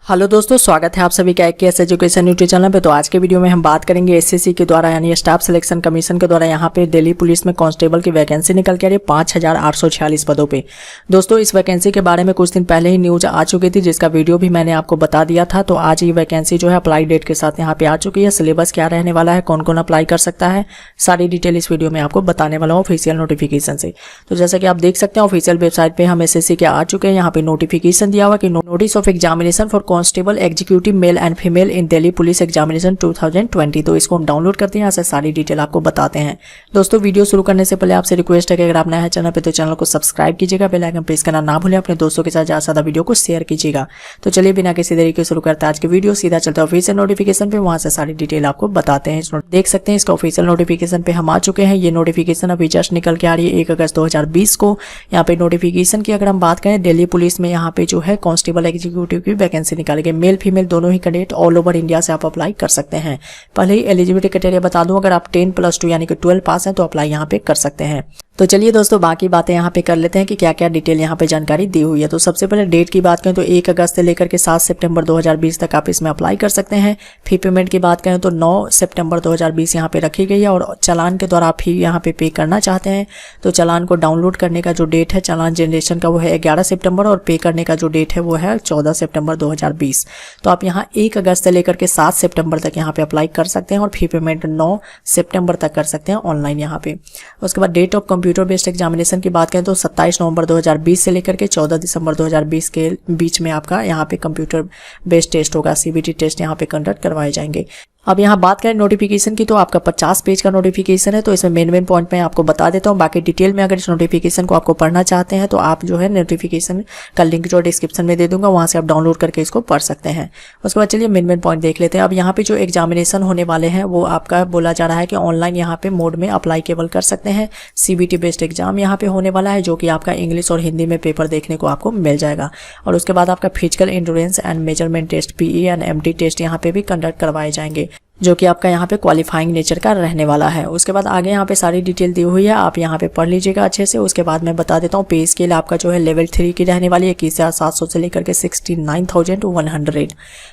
Hello दोस्तों, स्वागत है आप सभी का के एस एजुकेशन यूट्यूब चैनल पे। तो आज के वीडियो में हम बात करेंगे एसएससी के द्वारा यानी स्टाफ सिलेक्शन कमीशन के द्वारा यहाँ पे दिल्ली पुलिस में कांस्टेबल की वैकेंसी निकल के आ रही है 5846 पदों पे। दोस्तों इस वैकेंसी के बारे में कुछ दिन पहले ही न्यूज आ चुकी थी, जिसका वीडियो भी मैंने आपको बता दिया था। तो आज ये वैकेंसी जो है अप्लाई डेट के साथ यहाँ पे आ चुकी है। सिलेबस क्या रहने वाला है, कौन कौन अप्लाई कर सकता है, सारी डिटेल इस वीडियो में आपको बताने वाला हूँ ऑफिशियल नोटिफिकेशन से। तो जैसा कि आप देख सकते हैं ऑफिशियल वेबसाइट पे हम एसएससी के आ चुके हैं। यहाँ पे नोटिफिकेशन दिया हुआ कि notice of examination for constable executive male and female in Delhi police examination 2020। तो इसको हम डाउनलोड करते हैं, यहाँ से सारी डिटेल आपको बताते हैं। दोस्तों वीडियो शुरू करने से पहले आपसे रिक्वेस्ट है कि अगर आप नए हैं चैनल पे तो चैनल को सब्सक्राइब कीजिएगा, बेल आइकन प्रेस करना ना भूलें, अपने दोस्तों के साथ ज्यादा वीडियो को शेयर कीजिएगा। तो चलिए बिना किसी देरी के शुरू करते हैं आज की वीडियो। सीधा चलते हैं ऑफिशियल नोटिफिकेशन पे, वहां से सारी डिटेल आपको बताते हैं। देख सकते हैं इसका ऑफिशियल नोटिफिकेशन पे हम आ चुके हैं। ये नोटिफिकेशन अभी जस्ट निकल के आ रही है 1 अगस्त 2020 को। यहाँ पे नोटिफिकेशन की अगर हम बात करें, दिल्ली पुलिस में यहाँ पे जो है कांस्टेबल एग्जीक्यूटिव की वैकेंसी निकाली गई। मेल फीमेल दोनों ही कैंडिडेट ऑल ओवर इंडिया से आप अप्लाई कर सकते हैं। पहले ही एलिजिबिलिटी क्राइटेरिया बता दूं, अगर आप 10+2 यानी कि 12 पास हैं तो अप्लाई यहाँ पे कर सकते हैं। तो चलिए दोस्तों बाकी बातें यहाँ पे कर लेते हैं कि क्या क्या डिटेल यहाँ पे जानकारी दी हुई है। तो सबसे पहले डेट की बात करें तो 1 अगस्त से लेकर के 7 सितंबर 2020 तक आप इसमें अप्लाई कर सकते हैं। फी पेमेंट की बात करें तो 9 सितंबर 2020 यहाँ पे रखी गई है। और चालान के द्वारा आप फी यहाँ पे करना चाहते हैं तो चालान को डाउनलोड करने का जो डेट है चालान जनरेशन का वो है 11 सितंबर और पे करने का जो डेट है वो है 14 सितंबर 2020। तो आप यहाँ 1 अगस्त से लेकर के 7 सितंबर तक यहाँ पे अप्लाई कर सकते हैं और फी पेमेंट 9 सितंबर तक कर सकते हैं ऑनलाइन यहाँ पे। उसके बाद date of computer based examination की बात करें तो 27 नवंबर 2020 से लेकर के 14 दिसंबर 2020 के बीच में आपका यहाँ पे कंप्यूटर बेस्ड टेस्ट होगा, सीबीटी टेस्ट यहाँ पे कंडक्ट करवाए जाएंगे। अब यहाँ बात करें नोटिफिकेशन की तो आपका 50 पेज का नोटिफिकेशन है। तो इसमें मेन पॉइंट मैं आपको बता देता हूँ। बाकी डिटेल में अगर इस नोटिफिकेशन को आपको पढ़ना चाहते हैं तो आप जो है नोटिफिकेशन का लिंक जो डिस्क्रिप्शन में दे दूंगा, वहां से आप डाउनलोड करके इसको पढ़ सकते हैं। उसके बाद चलिए मेन पॉइंट देख लेते हैं। अब यहाँ पे जो एग्जामिनेशन होने वाले हैं वो आपका बोला जा रहा है कि ऑनलाइन यहाँ पे मोड में अप्लाई केवल कर सकते हैं। सीबीटी बेस्ड एग्जाम यहाँ पे होने वाला है, जो कि आपका इंग्लिश और हिंदी में पेपर देखने को आपको मिल जाएगा। और उसके बाद आपका physical endurance and measurement test PE and MT test यहाँ पे भी कंडक्ट करवाए जाएंगे, जो कि आपका यहाँ पे क्वालिफाइंग नेचर का रहने वाला है। उसके बाद आगे यहाँ पे सारी डिटेल दी हुई है, आप यहाँ पे पढ़ लीजिएगा अच्छे से। उसके बाद मैं बता देता हूँ पे स्केल आपका जो है लेवल 3 की रहने वाली है, 21,700 से लेकर के 69,100।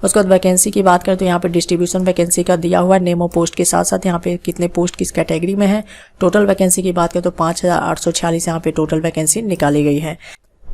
उसके बाद वैकेंसी की बात करें तो यहाँ पे डिस्ट्रीब्यूशन वैकेंसी का दिया हुआ है नेम और पोस्ट के साथ साथ यहाँ पे कितने पोस्ट किस कैटेगरी में है। टोटल वैकेंसी की बात करें तो 5846 यहाँ पे टोटल वैकेंसी निकाली गई है।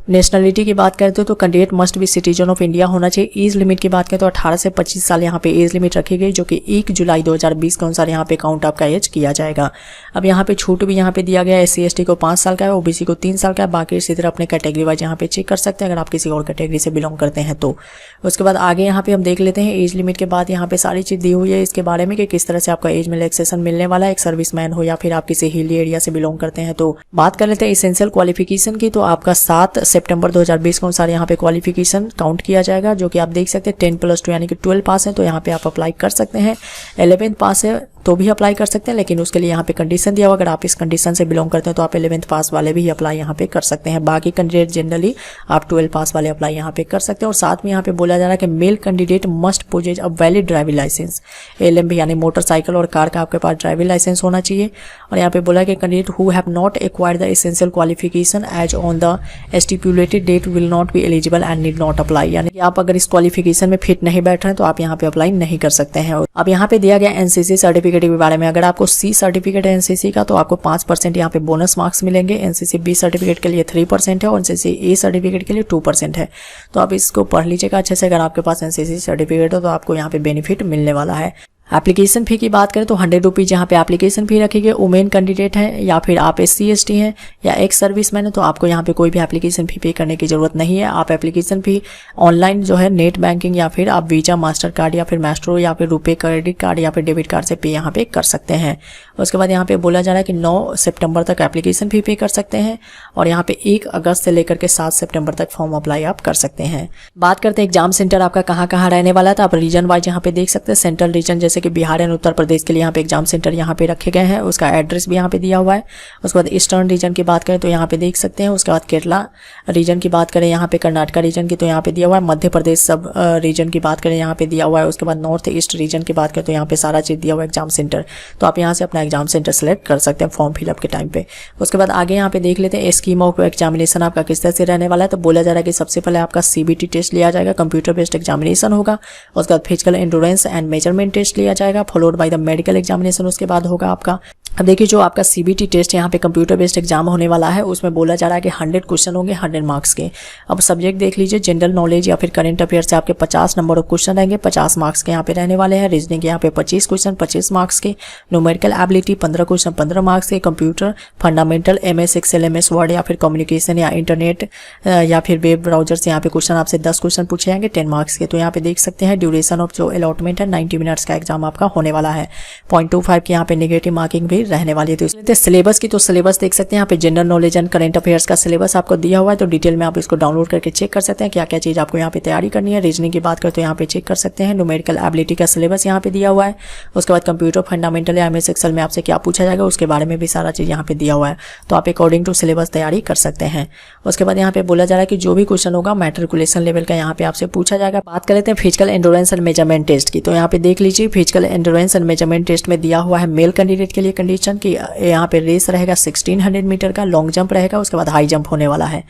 नेशनलिटी की बात करते हो तो candidate must be citizen of India होना चाहिए। एज लिमिट की बात करें तो 18 से 25 साल यहाँ पे एज लिमिट रखी गई, जो कि 1 जुलाई 2020 के अनुसार यहाँ पे काउंट आपका एज किया जाएगा। अब यहाँ पे छूट भी यहाँ पे दिया गया है। SC/ST को 5 साल का है, ओबीसी को 3 साल का है। बाकी इसी तरह अपने कैटेगरी वाइज यहाँ पे चेक कर सकते हैं अगर आप किसी और कैटेगरी से बिलोंग करते हैं तो। उसके बाद आगे यहाँ पे हम देख लेते हैं एज लिमिट के बाद यहाँ पे सारी चीज दी हुई है इसके बारे में कि किस तरह से आपका एज में रिलैक्सेशन मिलने वाला है, एक सर्विसमैन हो या फिर आप किसी हिली एरिया से बिलोंग करते हैं तो। बात कर लेते हैं एसेंशियल क्वालिफिकेशन की, तो आपका 7 सितंबर 2020 के अनुसार यहाँ पे क्वालिफिकेशन काउंट किया जाएगा, जो कि आप देख सकते हैं 10+2 यानी कि 12 पास है तो यहाँ पे आप अप्लाई कर सकते हैं। 11th पास है तो भी अप्लाई कर सकते हैं, लेकिन उसके लिए यहाँ पे कंडीशन दिया हुआ, अगर आप इस कंडीशन से बिलोंग करते हैं तो आप 11th पास वाले भी अप्लाई यहाँ पे कर सकते हैं। बाकी कैंडिडेट जनरली आप 12 पास वाले अप्लाई यहाँ पे कर सकते हैं। और साथ में यहाँ पे बोला जा रहा है कि male candidate must possess a valid driving licence, LMB यानी मोटरसाइकिल और कार का आपके पास ड्राइविंग लाइसेंस होना चाहिए। और यहाँ पे बोला कि candidate who have not acquired the essential qualification as on the stipulated date will not be eligible and need not apply, यानी कि आप अगर इस क्वालिफिकेशन में फिट नहीं बैठ रहे हैं तो आप यहाँ पे अप्लाई नहीं कर सकते हैं। अब यहाँ पे दिया गया NCC सर्टिफिकेट के बारे में, अगर आपको C सर्टिफिकेट है NCC का तो आपको 5% यहाँ पे बोनस मार्क्स मिलेंगे। NCC B सर्टिफिकेट के लिए 3% है और NCC A सर्टिफिकेट के लिए 2% है। तो आप इसको पढ़ लीजिएगा अच्छे से। अगर आपके पास NCC सर्टिफिकेट हो तो आपको यहाँ पे बेनिफिट मिलने वाला है। एप्लीकेशन फ़ी की बात करें तो 100 रुपीज़ यहाँ पे एप्लीकेशन फ़ी रखी गई। वुमेन कैंडिडेट है या फिर आप SC/ST हैं या एक्स सर्विसमैन है तो आपको यहाँ पे कोई भी एप्लीकेशन फ़ी पे करने की ज़रूरत नहीं है। आप एप्लीकेशन फ़ी ऑनलाइन जो है नेट बैंकिंग या फिर आप वीजा, मास्टर कार्ड या फिर मैस्ट्रो या फिर रुपे क्रेडिट कार्ड या फिर डेबिट कार्ड से पे यहाँ पे कर सकते हैं। उसके बाद यहाँ पे बोला जा रहा है कि 9 सितंबर तक एप्लीकेशन फ़ी पे कर सकते हैं और यहाँ पे 1 अगस्त से लेकर के 7 सितंबर तक फॉर्म अप्लाई आप कर सकते हैं। बात करते हैं एग्जाम सेंटर आपका कहाँ रहने वाला था। आप रीजन वाइज यहाँ पे देख सकते हैं। सेंट्रल रीजन जैसे जैसे कि बिहार एंड उत्तर प्रदेश के लिए यहाँ पे एग्जाम सेंटर यहाँ पे रखे गए हैं, उसका एड्रेस भी यहाँ पे दिया हुआ है। उसके बाद ईस्टर्न रीजन की बात करें तो यहाँ पे देख सकते हैं। उसके बाद केरला रीजन की बात करें यहाँ पे, कर्नाटका रीजन की तो यहाँ पे दिया हुआ है। मध्य प्रदेश सब रीजन की बात करें यहाँ पे दिया हुआ है। उसके बाद नॉर्थ ईस्ट रीजन की बात करें तो यहाँ पे सारा चीज़ दिया हुआ है एग्जाम सेंटर, तो आप यहाँ से अपना एग्जाम सेंटर सेलेक्ट कर सकते हैं फॉर्म फिलअप के टाइम पे। उसके बाद आगे यहाँ पे देख लेते हैं स्कीम ऑफ एग्जामिनेशन आपका किस तरह से रहने वाला है। तो बोला जा रहा है कि सबसे पहले आपका CBT टेस्ट लिया जाएगा, कंप्यूटर बेस्ड एग्जामिनेशन होगा। उसके बाद physical endurance and measurement test लिया जाएगा, followed by the medical examination उसके बाद होगा आपका। अब देखिए जो आपका CBT टेस्ट यहाँ पे कंप्यूटर बेस्ड एग्जाम होने वाला है, उसमें बोला जा रहा है कि 100 क्वेश्चन होंगे 100 मार्क्स के। अब सब्जेक्ट देख लीजिए, जनरल नॉलेज या फिर करंट अफेयर से आपके 50 नंबर ऑफ क्वेश्चन रहेंगे, 50 मार्क्स के यहाँ पे रहने वाले हैं। रीजनिंग यहाँ पे 25 क्वेश्चन 25 मार्क्स के। न्यूमेरिकल एबिलिटी 15 क्वेश्चन 15 मार्क्स के। Computer fundamental MS Excel MS word या फिर कम्युनिकेशन या इंटरनेट या फिर वेब ब्राउजर से यहाँ पे क्वेश्चन आपसे 10 क्वेश्चन पूछे जाएंगे 10 मार्क्स के। तो यहाँ पे देख सकते हैं ड्यूरेशन ऑफ जो अलॉटमेंट है 90 मिनट्स का एग्जाम आपका होने वाला है। 0.25 की यहाँ पे नेगेटिव मार्किंग भी रहने वाली है। तो सिलेबस की, तो सिलेबस देख सकते हैं यहाँ पे general knowledge and current affairs का सिलेबस आपको दिया हुआ है, तो डिटेल में आप इसको डाउनलोड करके चेक कर सकते हैं क्या क्या चीज़ आपको यहाँ पे तैयारी करनी है। रीजनिंग की बात करें तो यहाँ पे चेक कर सकते हैं। न्यूमेरिकल एबिलिटी का सिलेबस यहाँ पे दिया हुआ है। उसके बाद कंप्यूटर फंडामेंटल या MS Excel में आपसे क्या पूछा जाएगा उसके बारे में भी सारा चीज़ यहाँ पे दिया हुआ है, तो आप अकॉर्डिंग टू सिलेबस तैयारी कर सकते हैं। उसके बाद यहाँ पे बोला जा रहा है कि जो भी क्वेश्चन होगा मैट्रिकुलेशन लेवल का यहाँ पे आपसे पूछा जाएगा। बात कर लेते हैं physical endurance and measurement test की, तो यहाँ पे देख लीजिए physical endurance and measurement test में दिया हुआ है मेल कैंडिडेट के लिए कंडीशन कि यहाँ पे रेस रहेगा 1600 मीटर का, लॉन्ग जंप रहेगा, उसके बाद हाई जंप होने वाला है।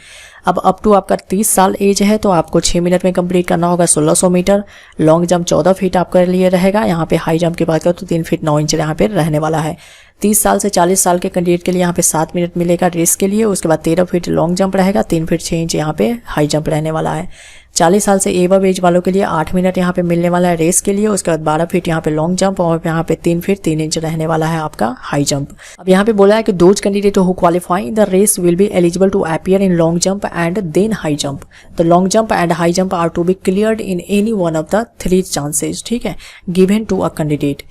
अब अप टू आपका 30 साल एज है तो आपको 6 मिनट में कंप्लीट करना होगा 1600 मीटर। लॉन्ग जंप 14 फीट आपके लिए रहेगा। यहाँ पे हाई जंप की बात करें तो 3 फीट 9 इंच यहाँ पे रहने वाला है। 30 साल से 40 साल के कैंडिडेट के लिए यहाँ पे 7 मिनट मिलेगा रेस के लिए। उसके बाद 13 फीट लॉन्ग जंप रहेगा, 3 फीट 6 इंच यहाँ पे हाई जंप रहने वाला है। 40 साल से एबव एज वालों के लिए 8 मिनट यहाँ पे मिलने वाला है रेस के लिए। उसके बाद 12 फीट यहाँ पे लॉन्ग जंप और यहाँ पे 3 फीट 3 इंच रहने वाला है आपका हाई जंप। अब यहाँ पे बोला है कि those candidate who qualify in the race will be eligible to appear in long jump and then high jump. The long jump and high jump are to be cleared in any one of the 3 chances, ठीक है, given to a candidate.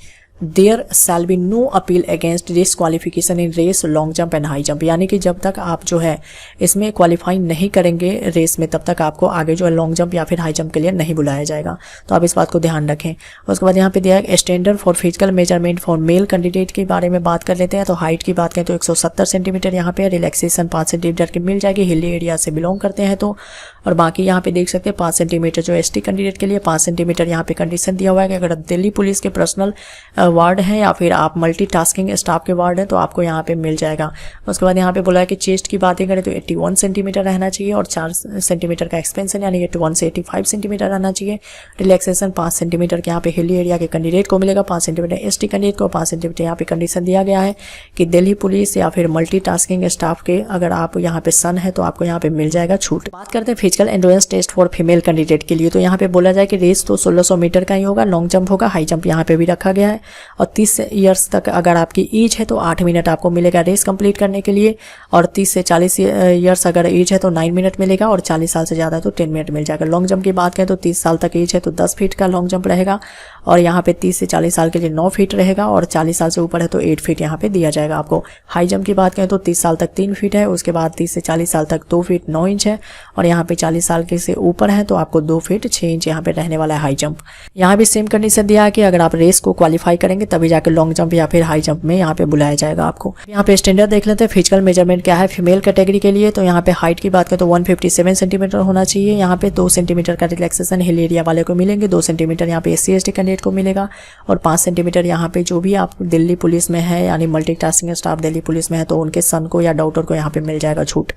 There shall be no appeal against disqualification in race long jump and high jump, यानी कि जब तक आप जो है इसमें क्वालिफाई नहीं करेंगे रेस में तब तक आपको आगे जो है लॉन्ग जंप या फिर हाई जंप के लिए नहीं बुलाया जाएगा, तो आप इस बात को ध्यान रखें। उसके बाद यहाँ पे दिया है standard for physical measurement for male candidate के बारे में बात कर लेते हैं। तो हाइट की बात करें तो 170 सेंटीमीटर यहाँ पे, रिलैक्सेशन 5 सेंटीमीटर की मिल जाएगी हिली एरिया से बिलोंग करते हैं तो। और बाकी यहाँ पे देख सकते हैं 5 सेंटीमीटर जो ST कैंडिडेट के लिए 5 सेंटीमीटर यहाँ पे कंडीशन दिया हुआ है कि अगर दिल्ली पुलिस के पर्सनल वार्ड हैं या फिर आप मल्टीटास्किंग स्टाफ के वार्ड हैं तो आपको यहाँ पे मिल जाएगा। उसके बाद यहाँ पे बोला है कि चेस्ट की बातें करें तो 81 सेंटीमीटर रहना चाहिए और 4 सेंटीमीटर का एक्सपेंशन यानी 81 से 85 सेंटीमीटर रहना चाहिए। रिलैक्सेशन 5 सेंटीमीटर के यहाँ पे हिली एरिया के कैंडिडेट को मिलेगा, 5 सेंटीमीटर ST कैंडिडेट को, 5 सेंटीमीटर यहाँ पे कंडीशन दिया गया है कि दिल्ली पुलिस या फिर मल्टीटास्किंग स्टाफ के अगर आप यहाँ पे सन है तो आपको यहाँ पे मिल जाएगा छूट। बात करते हैं physical endurance test for female candidate के लिए, तो यहाँ पे बोला जाए कि रेस तो 1600 मीटर का ही होगा, लॉन्ग जंप होगा, हाई जंप यहाँ पे भी रखा गया है। और 30 ईयर्स तक अगर आपकी एज है तो 8 मिनट आपको मिलेगा रेस कंप्लीट करने के लिए। और 30 से 40 ईयर्स अगर एज है तो 9 मिनट मिलेगा और 40 साल से ज़्यादा है तो 10 मिनट मिल जाएगा। लॉन्ग जंप की बात करें तो 30 साल तक एज है तो 10 फीट का लॉन्ग जंप रहेगा और यहाँ पे 30 से 40 साल के लिए 9 फीट रहेगा और 40 साल से ऊपर है तो 8 फीट यहाँ पे दिया जाएगा आपको। हाई जंप की बात करें तो 30 साल तक 3 फीट है, उसके बाद 30 से 40 साल तक 2 फीट 9 इंच है और यहाँ पे 40 साल के से ऊपर है तो आपको 2 फीट 6 इंच यहाँ पे रहने वाला है हाई जंप। यहाँ भी सेम कंडीशन दिया है कि अगर आप रेस को क्वालिफाई करेंगे तभी जाकर लॉन्ग जंप या फिर हाई जंप में यहाँ पे बुलाया जाएगा आपको। यहाँ पे स्टैंडर्ड देख लेते हैं फिजिकल मेजरमेंट क्या है फीमेल कैटेगरी के लिए। तो यहाँ पे हाइट की बात करें तो 157 सेंटीमीटर होना चाहिए। यहाँ पे 2 सेंटीमीटर का रिलैक्सेशन हिल एरिया वाले को मिलेंगे, 2 सेंटीमीटर यहाँ पे SC ST कैंडिडेट को मिलेगा और 5 सेंटीमीटर यहाँ पे जो भी आप दिल्ली पुलिस में है यानी मल्टीटास्किंग स्टाफ दिल्ली पुलिस में है तो उनके सन को या डॉक्टर को यहाँ पे मिल जाएगा छूट।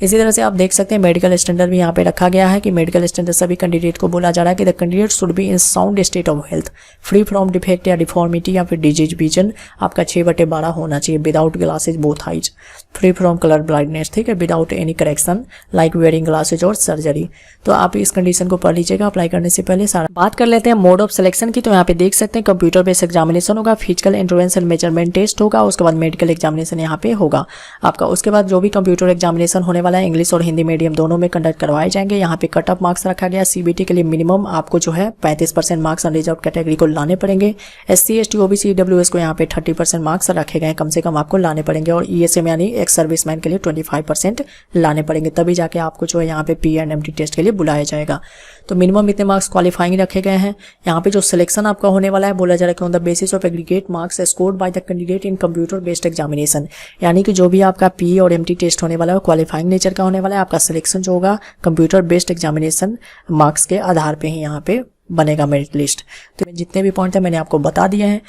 इसी तरह से आप देख सकते हैं मेडिकल स्टैंडर्ड भी यहाँ पे रखा गया है कि मेडिकल स्टैंडर्ड सभी कैंडिडेट को बोला जा रहा है कि the candidate should be in sound state of health, free from defect या डिफॉर्मिटी या फिर डिजीज। विजन आपका 6/12 होना चाहिए, without glasses both eyes, free from colour blindness, ठीक है, without any correction like wearing glasses और सर्जरी। तो आप इस कंडीशन को पढ़ लीजिएगा अप्लाई करने से पहले सारा। बात कर लेते हैं मोड ऑफ सिलेक्शन की। तो यहाँ पे देख सकते हैं कंप्यूटर बेस्ड एग्जामिनेशन होगा, physical endurance and measurement test होगा, उसके बाद मेडिकल एग्जामिनेशन यहाँ पे होगा आपका। उसके बाद जो भी कंप्यूटर एग्जामिनेशन होने वाला है इंग्लिश और हिंदी मीडियम दोनों में कंडक्ट करवाए जाएंगे। यहाँ पे कट ऑफ मार्क्स रखा गया, सीबीटी के लिए मिनिमम आपको जो है 35% मार्क्स अनरिजर्व कैटेगरी को लाने पड़ेंगे। एससी एसटी ओबीसी ईडब्ल्यूएस को यहाँ पे 30% मार्क्स रखे गए, कम से कम आपको लाने पड़ेंगे। और ईएसएम यानी एक्स सर्विसमैन के लिए 25% लाने पड़ेंगे, तभी जाके आपको जो है यहाँ पे पीएनएमटी टेस्ट के लिए बुलाया जाएगा। तो मिनिमम इतने मार्क्स क्वालिफाइंग रखे गए हैं। यहाँ पे जो सिलेक्शन आपका होने वाला है बोला जा रहा है on the basis of aggregate marks scored by the candidate in computer based examination, यानी कि जो भी आपका पी और एमटी टेस्ट होने वाला है वो क्वालिफाइंग नेचर का होने वाला है। आपका सिलेक्शन जो होगा कंप्यूटर बेस्ड एग्जामिनेशन मार्क्स के आधार पे ही यहाँ पे बनेगा मेरिट लिस्ट। तो जितने भी पॉइंट है मैंने आपको बता दिए हैं।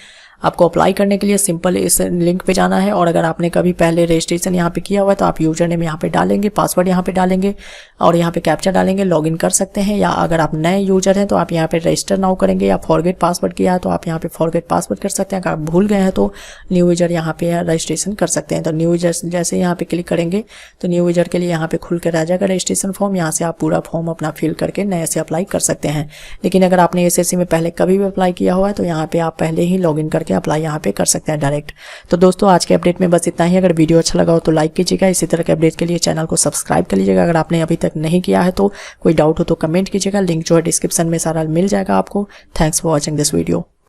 आपको अप्लाई करने के लिए सिंपल इस लिंक पे जाना है, और अगर आपने कभी पहले रजिस्ट्रेशन यहाँ पे किया हुआ है तो आप यूजर नेम यहाँ पे डालेंगे, पासवर्ड यहाँ पे डालेंगे और यहाँ पे कैप्चा डालेंगे, लॉगिन कर सकते हैं। या अगर आप नए यूजर हैं तो आप यहाँ पे रजिस्टर नाउ करेंगे, या फॉरगेट पासवर्ड किया है तो आप यहाँ पे फॉरगेट पासवर्ड कर सकते हैं। अगर आप भूल गए हैं तो न्यू यूजर यहाँ पे रजिस्ट्रेशन कर सकते हैं। तो न्यू यूजर जैसे यहाँ पे क्लिक करेंगे तो न्यू यूजर के लिए यहाँ पे खुल कर आ जाएगा रजिस्ट्रेशन फॉर्म। यहाँ से आप पूरा फॉर्म अपना फिल करके नए से अप्लाई कर सकते हैं। लेकिन अगर आपने एसएससी में पहले कभी भी अप्लाई किया हुआ है तो यहाँ पे आप पहले ही लॉगिन करके अप्लाई यहाँ पे कर सकते हैं डायरेक्ट। तो दोस्तों आज के अपडेट में बस इतना ही। अगर वीडियो अच्छा लगा हो तो लाइक कीजिएगा, इसी तरह के अपडेट के लिए चैनल को सब्सक्राइब कर लीजिएगा। अगर आपने अभी तक नहीं किया है तो कोई डाउट हो तो कमेंट कीजिएगा, लिंक जो है डिस्क्रिप्शन में सारा मिल जाएगा आपको। Thanks for watching this video.